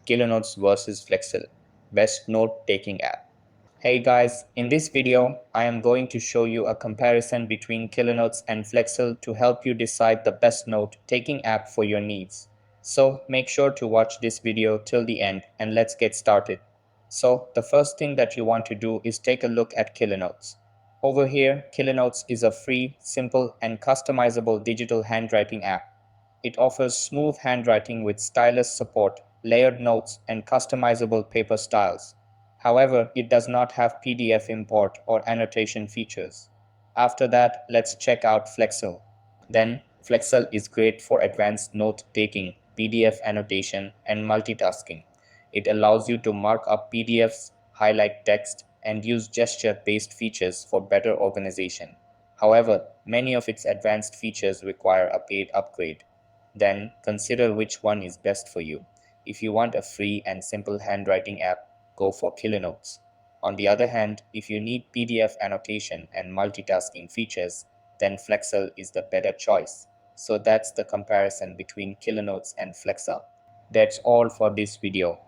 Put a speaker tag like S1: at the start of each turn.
S1: Kilonotes versus Flexcil, best note-taking app. Hey guys, in this video, I am going to show you a comparison between Kilonotes and Flexcil to help you decide the best note-taking app for your needs. So make sure to watch this video till the end and let's get started. So the first thing that you want to do is take a look at Kilonotes. Over here, Kilonotes is a free, simple, and customizable digital handwriting app. It offers smooth handwriting with stylus support, layered notes, and customizable paper styles. However, it does not have PDF import or annotation features. After that, let's check out Flexcil. Then, Flexcil is great for advanced note-taking, PDF annotation, and multitasking. It allows you to mark up PDFs, highlight text, and use gesture-based features for better organization. However, many of its advanced features require a paid upgrade. Then consider which one is best for you. If you want a free and simple handwriting app, go for Kilonotes. On the other hand, if you need PDF annotation and multitasking features, then Flexcil is the better choice. So that's the comparison between Kilonotes and Flexcil. That's all for this video.